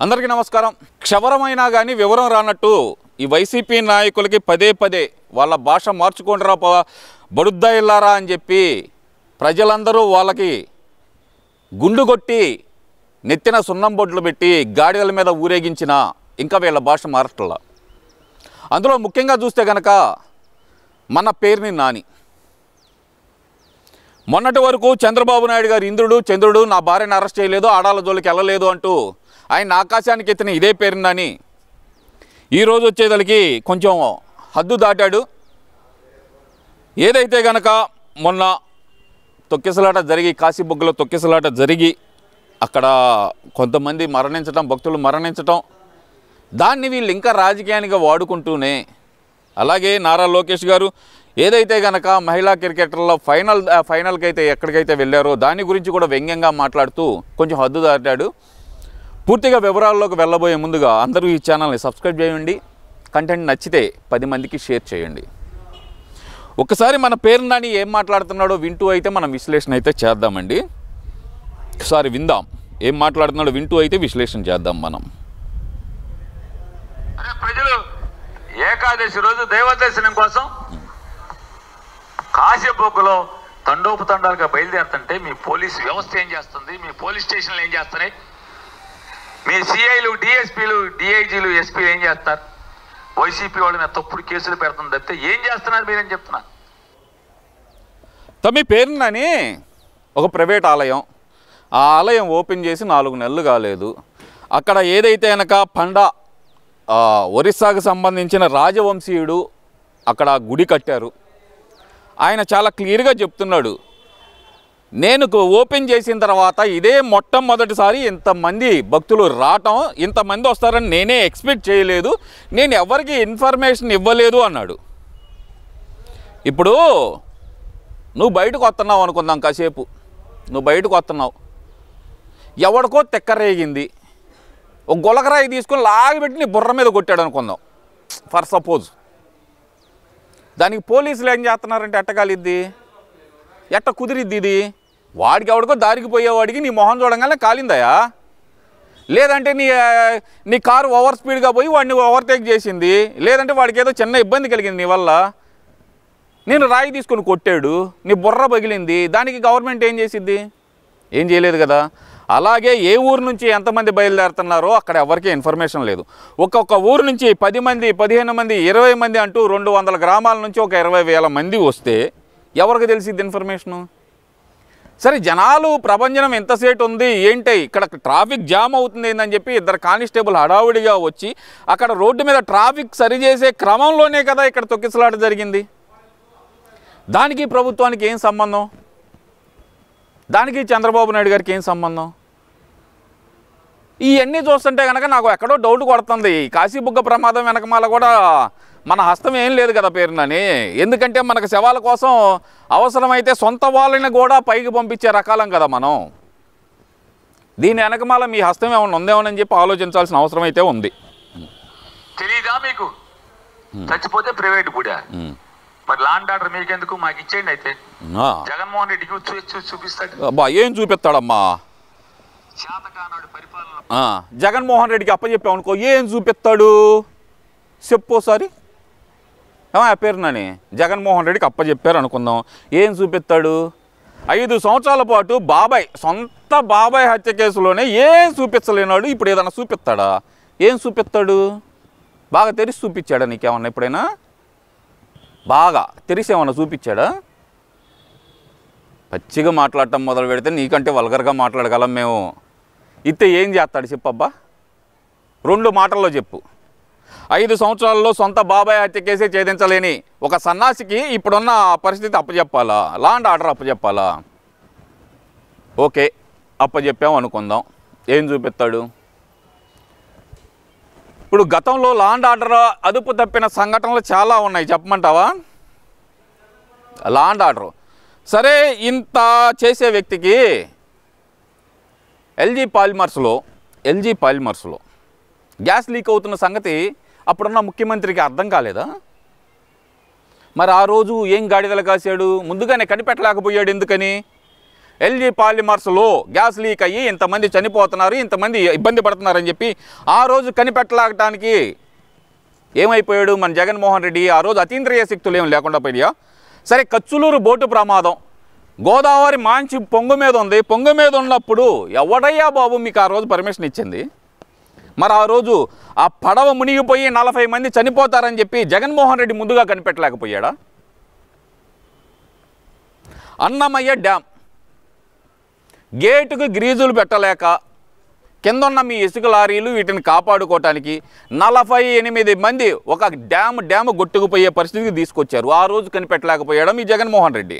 అందరికీ నమస్కారం. క్షవరమైనా కానీ వివరం రానట్టు ఈ వైసీపీ నాయకులకి పదే పదే వాళ్ళ భాష మార్చుకుంటారా బడుద్దాయిల్లారా అని చెప్పి ప్రజలందరూ వాళ్ళకి గుండు కొట్టి నెత్తిన సున్నం బొడ్లు పెట్టి గాడిదల మీద ఊరేగించిన ఇంకా వీళ్ళ భాష మారట్లా. అందులో ముఖ్యంగా చూస్తే కనుక మన పేరుని నాని మొన్నటి వరకు చంద్రబాబు నాయుడు గారు ఇంద్రుడు చంద్రుడు నా భార్యను అరెస్ట్ చేయలేదు, ఆడాల జోలికి వెళ్ళలేదు అంటూ ఆయన ఆకాశానికి ఎత్తిన ఇదే పేరు నాని ఈరోజు వచ్చేదలికి కొంచెం హద్దు దాటాడు. ఏదైతే గనక మొన్న తొక్కిసలాట జరిగి కాశీబుగ్గలో తొక్కిసలాట జరిగి అక్కడ కొంతమంది మరణించటం, భక్తులు మరణించటం, దాన్ని వీళ్ళు ఇంకా రాజకీయానికి వాడుకుంటూనే, అలాగే నారా లోకేష్ గారు ఏదైతే గనక మహిళా క్రికెటర్ల ఫైనల్కి అయితే ఎక్కడికైతే వెళ్ళారో దాని గురించి కూడా వ్యంగ్యంగా మాట్లాడుతూ కొంచెం హద్దు దాటాడు. పూర్తిగా వివరాల్లోకి వెళ్ళబోయే ముందుగా అందరూ ఈ ఛానల్ని సబ్స్క్రైబ్ చేయండి, కంటెంట్ నచ్చితే 10 మందికి షేర్ చేయండి. ఒకసారి మన పేరు నాని ఏం మాట్లాడుతున్నాడో వింటూ అయితే మనం విశ్లేషణ అయితే చేద్దామండి. ఒకసారి విందాం ఏం మాట్లాడుతున్నాడో, వింటూ అయితే విశ్లేషణ చేద్దాం మనం. ప్రజలు ఏకాదశి రోజు దైవ దర్శనం కోసం కాశీబుగ్గలో తండోపతండాలుగా బయలుదేరుతుంటే మీ పోలీసు వ్యవస్థ ఏం చేస్తుంది, మీ పోలీస్ స్టేషన్లు ఏం చేస్తున్నాయి, మీ సిఐలు, డిఎస్పీలు, డిఐజీలు, ఎస్పీలు ఏం చేస్తారు? వైసీపీ వాళ్ళ మీద తప్పుడు కేసులు పెడుతుంది తప్పితే ఏం చేస్తున్నారు మీరేం చెప్తున్నా? తమ పేరు నాని ఒక ప్రైవేట్ ఆలయం, ఆ ఆలయం ఓపెన్ చేసి 4 నెలలు కాలేదు. అక్కడ ఏదైతే కనుక ఒరిస్సాకు సంబంధించిన రాజవంశీయుడు అక్కడ గుడి కట్టారు. ఆయన చాలా క్లియర్గా చెప్తున్నాడు, నేను ఓపెన్ చేసిన తర్వాత ఇదే మొట్టమొదటిసారి ఇంతమంది భక్తులు రావటం, ఇంతమంది వస్తారని నేనే ఎక్స్పెక్ట్ చేయలేదు, నేను ఎవరికి ఇన్ఫర్మేషన్ ఇవ్వలేదు అన్నాడు. ఇప్పుడు నువ్వు బయటకు వస్తున్నావు అనుకుందాం, కాసేపు నువ్వు బయటకు వస్తున్నావు, ఎవడికో తెక్కరేగింది, ఒక గులకరాయి తీసుకొని లాగిపెట్టి నీ బుర్ర మీద కొట్టాడు అనుకుందాం ఫర్ సపోజ్. దానికి పోలీసులు ఏం చేస్తున్నారంటే ఎట్టకాలిద్ది, ఎట్ట కుదిరిద్ది ఇది? వాడికి ఎవడికో దారికి పోయేవాడికి నీ మొహం చూడంగానే కాలిందయా? లేదంటే నీ కారు ఓవర్ స్పీడ్గా పోయి వాడిని ఓవర్టేక్ చేసింది, లేదంటే వాడికి ఏదో చిన్న ఇబ్బంది కలిగింది నీ వల్ల, నేను రాయి తీసుకొని కొట్టాడు, నీ బుర్ర పగిలింది, దానికి గవర్నమెంట్ ఏం చేసిద్ది? ఏం చేయలేదు కదా. అలాగే ఏ ఊరు నుంచి ఎంతమంది బయలుదేరుతున్నారో అక్కడ ఎవరికీ ఇన్ఫర్మేషన్ లేదు. ఒక్కొక్క ఊరు నుంచి 10 మంది, 15 మంది, 20 మంది అంటూ 200 గ్రామాల నుంచి ఒక 20,000 మంది వస్తే ఎవరికి తెలిసిద్ది ఇన్ఫర్మేషను? సరే, జనాలు ప్రభంజనం ఎంతసేపు ఉంది ఏంటి, ఇక్కడ ట్రాఫిక్ జామ్ అవుతుంది ఏందని చెప్పి 2 కానిస్టేబుల్ హడావుడిగా వచ్చి అక్కడ రోడ్డు మీద ట్రాఫిక్ సరిచేసే క్రమంలోనే కదా ఇక్కడ తొక్కిసలాట జరిగింది. దానికి ప్రభుత్వానికి ఏం సంబంధం? దానికి చంద్రబాబు నాయుడు గారికి ఏం సంబంధం? ఇవన్నీ చూస్తుంటే కనుక నాకు ఎక్కడో డౌట్ కొడుతుంది. కాశీబుగ్గ ప్రమాదం వెనకమాల కూడా మన హస్తం ఏం లేదు కదా పేరునని. ఎందుకంటే మనకు శవాల కోసం అవసరమైతే సొంత వాళ్ళని కూడా పైకి పంపించే రకాలం కదా మనం. దీని వెనకమాల మీ హస్తం ఏమన్నా ఉందేమోనని చెప్పి ఆలోచించాల్సిన అవసరం అయితే ఉంది. తెలీదా మీకు? చచ్చిపోతే ప్రైవేట్ కూడా, మరి లాండ్ ఆర్డర్ మీకెందుకు? మాకు ఇచ్చేయండి అయితే. జగన్మోహన్ రెడ్డికి చూపిస్తాడు. ఏం చూపిస్తాడమ్మా? జగన్మోహన్ రెడ్డికి అప్పచెప్పామనుకో ఏం చూపిస్తాడు చెప్పోసారి. పేరునని జగన్మోహన్ రెడ్డికి అప్పచెప్పారు అనుకుందాం, ఏం చూపిస్తాడు? 5 సంవత్సరాల పాటు సొంత బాబాయ్ హత్య కేసులోనే ఏం చూపించలేనాడు, ఇప్పుడు ఏదైనా చూపిస్తాడా? ఏం చూపిస్తాడు? బాగా తెరిచి చూపించాడా నీకేమన్నా? ఎప్పుడైనా బాగా తెరిసి ఏమన్నా చూపించాడా? పచ్చిగా మాట్లాడటం మొదలు పెడితే నీకంటే వల్గర్గా మాట్లాడగలం మేము. ఇస్తే ఏం చేస్తాడు చెప్పబ్బా? 2 మాటల్లో చెప్పు. 5 సంవత్సరాల్లో సొంత బాబాయ్ హత్య కేసే ఛేదించలేని ఒక సన్నాసికి ఇప్పుడున్న పరిస్థితి అప్పచెప్పాలా? లాండ్ ఆర్డర్ అప్పచెప్పాలా? ఓకే, అప్పచెప్పాము అనుకుందాం, ఏం చూపిస్తాడు? ఇప్పుడు గతంలో లాండ్ ఆర్డర్ అదుపు తప్పిన సంఘటనలు చాలా ఉన్నాయి, చెప్పమంటావా? లాండ్ ఆర్డర్ సరే, ఇంత చేసే వ్యక్తికి ఎల్జీ పాలిమర్స్లో గ్యాస్ లీక్ అవుతున్న సంగతి అప్పుడున్న ముఖ్యమంత్రికి అర్థం కాలేదా? మరి ఆ రోజు ఏం గాడిదలు కాశాడు? ముందుగానే కనిపెట్టలేకపోయాడు. ఎందుకని? ఎల్జీ పాలిమర్స్లో గ్యాస్ లీక్ అయ్యి ఇంతమంది చనిపోతున్నారు, ఇంతమంది ఇబ్బంది పడుతున్నారని చెప్పి ఆ రోజు కనిపెట్టలాగటానికి ఏమైపోయాడు మన జగన్మోహన్ రెడ్డి? ఆ రోజు అతీంద్రియ శక్తులు ఏం లేకుండా పోయా? సరే, కచ్చులూరు బోటు ప్రమాదం, గోదావరి మంచి పొంగు మీద ఉంది. పొంగు మీద ఉన్నప్పుడు ఎవడయ్యా బాబు మీకు ఆ రోజు పర్మిషన్ ఇచ్చింది? మరి ఆ రోజు ఆ పడవ మునిగిపోయి 40 మంది చనిపోతారని చెప్పి జగన్మోహన్ రెడ్డి ముందుగా కనిపెట్టలేకపోయాడా? అన్నమయ్య డ్యామ్ గేటుకు గ్రీజులు పెట్టలేక కిందన్న మీ ఇసుక లారీలు వీటిని కాపాడుకోవటానికి 48 మంది ఒక డ్యామ్ గొట్టుకుపోయే పరిస్థితికి తీసుకొచ్చారు. ఆ రోజు కనిపెట్టలేకపోయాడా మీ జగన్మోహన్ రెడ్డి?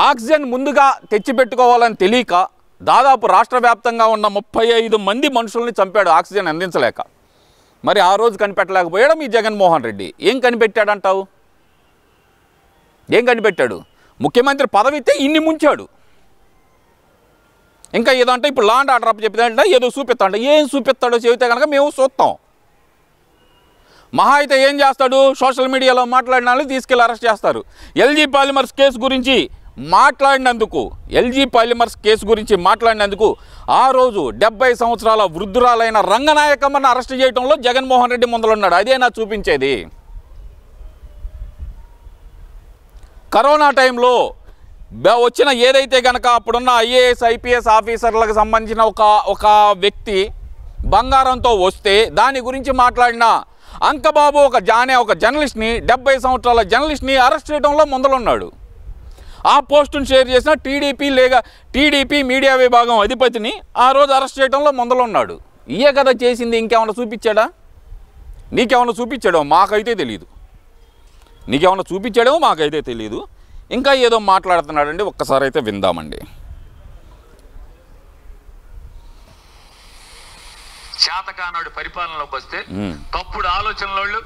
ఆక్సిజన్ ముందుగా తెచ్చిపెట్టుకోవాలని తెలియక దాదాపు రాష్ట్ర వ్యాప్తంగా ఉన్న 35 మంది మనుషుల్ని చంపాడు ఆక్సిజన్ అందించలేక. మరి ఆ రోజు కనిపెట్టలేకపోయాడా మీ జగన్మోహన్ రెడ్డి? ఏం కనిపెట్టాడంటావు? ఏం కనిపెట్టాడు? ముఖ్యమంత్రి పదవితే ఇన్ని ముంచాడు. ఇంకా ఏదంటే ఇప్పుడు లా అండ్ ఆర్డర్ అప్ చెప్తాడంటే ఏదో చూపిస్తాడు. ఏం చూపిస్తాడో చెబితే కనుక మేము చూస్తాం. మహా అయితే ఏం చేస్తాడు? సోషల్ మీడియాలో మాట్లాడిన వాళ్ళు తీసుకెళ్ళి అరెస్ట్ చేస్తారు. ఎల్జీ పాలిమర్స్ కేసు గురించి మాట్లాడినందుకు ఆ రోజు 70 సంవత్సరాల వృద్ధురాలైన రంగనాయకమ్మను అరెస్ట్ చేయడంలో జగన్మోహన్ రెడ్డి ముందలున్నాడు. అదే నా చూపించేది. కరోనా టైంలో వచ్చిన ఏదైతే కనుక అప్పుడున్న ఐఏఎస్ ఐపీఎస్ ఆఫీసర్లకు సంబంధించిన ఒక వ్యక్తి బంగారంతో వస్తే దాని గురించి మాట్లాడిన అంకబాబు ఒక జర్నలిస్ట్ని 70 సంవత్సరాల జర్నలిస్ట్ని అరెస్ట్ చేయడంలో ముందలున్నాడు. ఆ పోస్టును షేర్ చేసిన టీడీపీ మీడియా విభాగం అధిపతిని ఆ రోజు అరెస్ట్ చేయడంలో ముందలున్నాడు. ఇయే కదా చేసింది. ఇంకేమైనా చూపించాడా? నీకేమైనా చూపించాడో మాకైతే తెలియదు. నీకేమైనా చూపించాడో మాకైతే తెలియదు. ఇంకా ఏదో మాట్లాడుతున్నాడండి, ఒక్కసారి అయితే విందామండి. శాతకానాడు పరిపాలనలోకి వస్తే తప్పుడు ఆలోచనలోళ్ళు,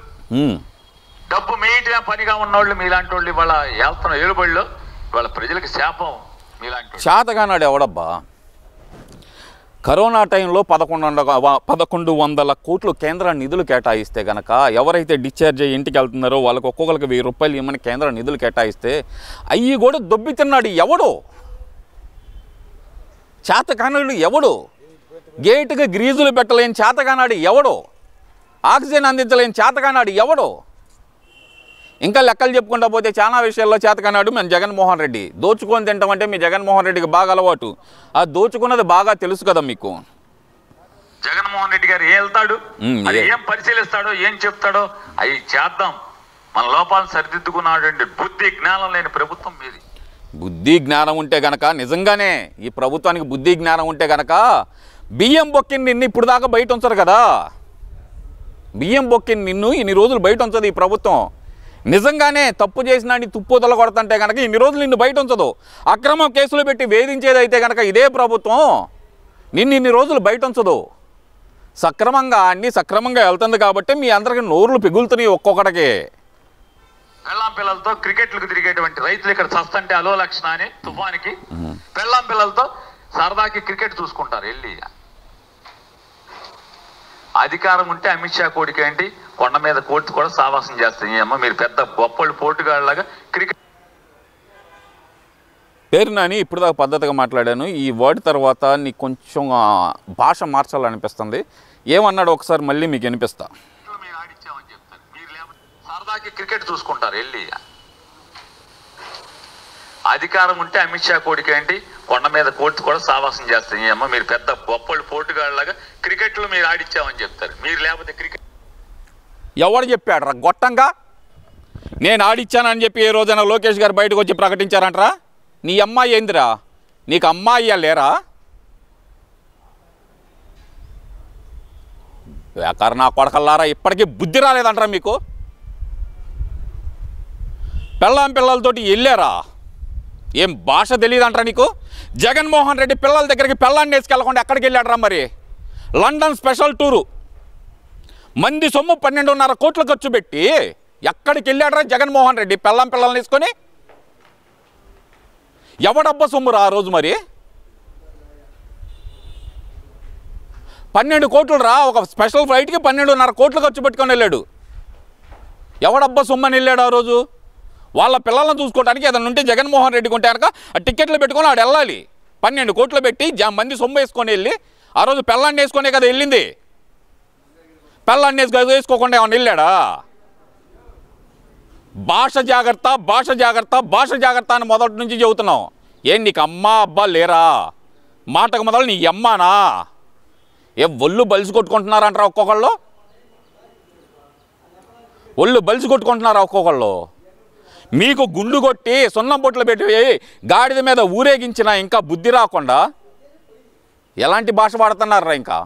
డబ్బు మీటిగా పనిగా ఉన్నోళ్ళు మీలాంటి వాళ్ళు ఇవాళ వెళ్తున్న ఏలుబడిలో ఇవాళ ప్రజలకు శాపం మీలాంటి. శాతకానాడు ఎవడబ్బా? కరోనా టైంలో 1100 కోట్లు కేంద్ర నిధులు కేటాయిస్తే కనుక ఎవరైతే డిశ్చార్జ్ అయ్యి ఇంటికి వెళ్తున్నారో వాళ్ళకి ఒక్కొక్కరికి 1000 రూపాయలు ఇవ్వమని కేంద్ర నిధులు కేటాయిస్తే అవి కూడా దొబ్బి తిన్నాడు ఎవడో? చేతకానాడు ఎవడు? గేటుకి గ్రీజులు పెట్టలేని చేతకానాడు ఎవడో? ఆక్సిజన్ అందించలేని చేతకానాడు ఎవడో? ఇంకా లెక్కలు చెప్పుకుంటా పోతే చాలా విషయాల్లో చేతకానాడు మన జగన్మోహన్ రెడ్డి. దోచుకొని తింటామంటే మీ జగన్మోహన్ రెడ్డికి బాగా అలవాటు. ఆ దోచుకున్నది బాగా తెలుసు కదా మీకు. జగన్మోహన్ రెడ్డి గారు ఏం వెళ్తాడు, ఏం పరిశీలిస్తాడో, ఏం చెప్తాడో అవి చేద్దాం. మన లోపాలను సరిదిద్దుకున్నాడండి. బుద్ధి జ్ఞానం లేని ప్రభుత్వం మీది. బుద్ధి జ్ఞానం ఉంటే గనక నిజంగానే ఈ ప్రభుత్వానికి బుద్ధి జ్ఞానం ఉంటే గనక బియ్యం బొక్కిని నిన్ను ఇప్పుడు దాకా బయట ఉంచరు కదా. బియ్యం బొక్కిని నిన్ను ఇన్ని రోజులు బయట ఉంచదు ఈ ప్రభుత్వం. నిజంగానే తప్పు చేసినా తుప్పుదల కొడతంటే కనుక ఇన్ని రోజులు నిన్ను బయట ఉంచదు. అక్రమ కేసులు పెట్టి వేధించేదైతే కనుక ఇదే ప్రభుత్వం నిన్ను ఇన్ని రోజులు బయట ఉంచదు. సక్రమంగా వెళ్తుంది కాబట్టి మీ అందరికి నోరులు పిగులుతున్నాయి ఒక్కొక్కడికి. పెళ్ళాం పిల్లలతో క్రికెట్లకు తిరిగేటువంటి రైతులు ఇక్కడ చస్తంటే అలో లక్షణ అని తుఫానికి పెళ్ళాం పిల్లలతో సరదాకి క్రికెట్ చూసుకుంటారు వెళ్ళి. అధికారం ఉంటే అమిత్ షా కోడికి ఏంటి కొండ మీద కోర్టు కూడా సావాసం చేస్తాయి. అమ్మ మీరు పెద్ద గొప్పళ్ళు పోటుగాళ్ళలాగా క్రికెట్ పేరు నాని ఇప్పుడు దాకా పద్ధతిగా మాట్లాడాను. ఈ వర్డ్ తర్వాత నీకు కొంచెం భాష మార్చాలనిపిస్తుంది. ఏమన్నాడు ఒకసారి మళ్ళీ మీకు వినిపిస్తా. మీరు ఆడిచ్చామని చెప్తారు. మీరు సరదాకి క్రికెట్ చూసుకుంటారు వెళ్ళి. అధికారం ఉంటే అమిత్ షా కోడికి ఏంటి కొండ మీద కోర్టు కూడా సావాసం చేస్తాయి. అమ్మ మీరు పెద్ద గొప్పళ్ళు పోటుగాళ్ళలాగా క్రికెట్లో మీరు ఆడిచ్చామని చెప్తారు. మీరు లేకపోతే క్రికెట్ ఎవడు చెప్పాడు రా గొట్టంగా? నేను ఆడిచ్చానని చెప్పి ఏ రోజైనా లోకేష్ గారు బయటకు వచ్చి ప్రకటించారంటరా? నీ అమ్మాయి ఏందిరా? నీకు అమ్మాయి లేరా? వ్యాకరణ కొడకల్లారా, ఇప్పటికీ బుద్ధి రాలేదంటారా మీకు? పిల్లలతోటి వెళ్ళారా? ఏం భాష తెలియదంటారా నీకు? జగన్మోహన్ రెడ్డి పిల్లల దగ్గరికి పిల్లాన్ని వేసుకెళ్ళకుండా ఎక్కడికి వెళ్ళాడరా? మరి లండన్ స్పెషల్ టూరు మంది సొమ్ము 12.5 కోట్లు ఖర్చు పెట్టి ఎక్కడికి వెళ్ళాడరా జగన్మోహన్ రెడ్డి పిల్లల్ని తీసుకొని? ఎవడబ్బా సొమ్మురా ఆ రోజు? మరి 12 కోట్లు రా, ఒక స్పెషల్ ఫ్లైట్కి 12.5 కోట్లు ఖర్చు పెట్టుకొని వెళ్ళాడు. ఎవడబ్బా సొమ్మని వెళ్ళాడు ఆ రోజు? వాళ్ళ పిల్లలను చూసుకోవడానికి ఏదైనా ఉంటే జగన్మోహన్ రెడ్డి కొంటే కనుక ఆ టికెట్లు పెట్టుకొని ఆడు వెళ్ళాలి. 12 కోట్లు పెట్టి మంది సొమ్ము వేసుకొని వెళ్ళి ఆ రోజు పెళ్ళాన్ని వేసుకునే కదా వెళ్ళింది. పెళ్ళాన్ని వేసుకోకుండా ఏమన్నా వెళ్ళాడా? భాష జాగ్రత్త, భాష జాగ్రత్త, భాష జాగ్రత్త అని మొదటి నుంచి చెబుతున్నాం. ఏం నీకు అమ్మా అబ్బా లేరా? మాటకు మొదలు నీ అమ్మానా? ఒళ్ళు బలిసి కొట్టుకుంటున్నారంటారా ఒక్కొక్కళ్ళు? ఒళ్ళు బలిసి కొట్టుకుంటున్నారా ఒక్కొక్కళ్ళు? మీకు గుండు కొట్టి సున్నం బొట్లు పెట్టి గాడిద మీద ఊరేగించినా ఇంకా బుద్ధి రాకుండా ఎలాంటి భాష వాడుతున్నారా? ఇంకా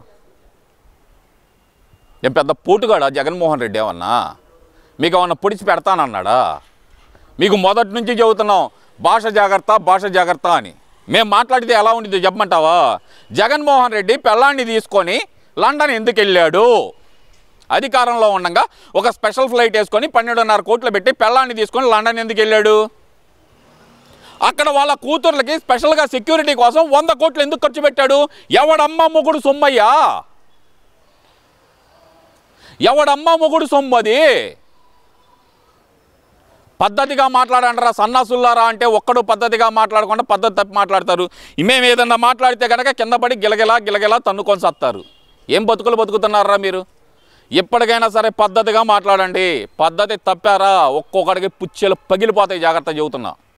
ఏం పెద్ద పోటుగాడా జగన్మోహన్ రెడ్డి? ఏమన్నా మీకు ఏమన్నా పొడిచి పెడతానన్నాడా? మీకు మొదటి నుంచి చెబుతున్నాం భాష జాగ్రత్త, భాష జాగ్రత్త అని. మేము మాట్లాడితే ఎలా ఉండిద్దో చెప్పమంటావా? జగన్మోహన్ రెడ్డి పెళ్ళాన్ని తీసుకొని లండన్ ఎందుకు వెళ్ళాడు? అధికారంలో ఉండగా ఒక స్పెషల్ ఫ్లైట్ వేసుకొని 12.5 కోట్లు పెట్టి పెళ్ళాన్ని తీసుకొని లండన్ ఎందుకు వెళ్ళాడు? అక్కడ వాళ్ళ కూతుర్లకి స్పెషల్గా సెక్యూరిటీ కోసం 100 కోట్లు ఎందుకు ఖర్చు పెట్టాడు? ఎవడమ్మ మొగుడు సొమ్మయ్యా? ఎవడమ్మ మొగుడు సొమ్మది? పద్ధతిగా మాట్లాడంటారా సన్నాసుల్లారా అంటే ఒక్కడు పద్ధతిగా మాట్లాడకుండా పద్ధతి తప్పి మాట్లాడతారు. మేము ఏదన్నా మాట్లాడితే కనుక కింద పడి గిలగిలా గిలగిలా తన్నుకొని సత్తారు. ఏం బతుకులు బతుకుతున్నారా మీరు? ఎప్పటికైనా సరే పద్ధతిగా మాట్లాడండి. పద్ధతి తప్పారా ఒక్కొక్కడికి పుచ్చెలు పగిలిపోతాయి. జాగ్రత్త చెబుతున్నా.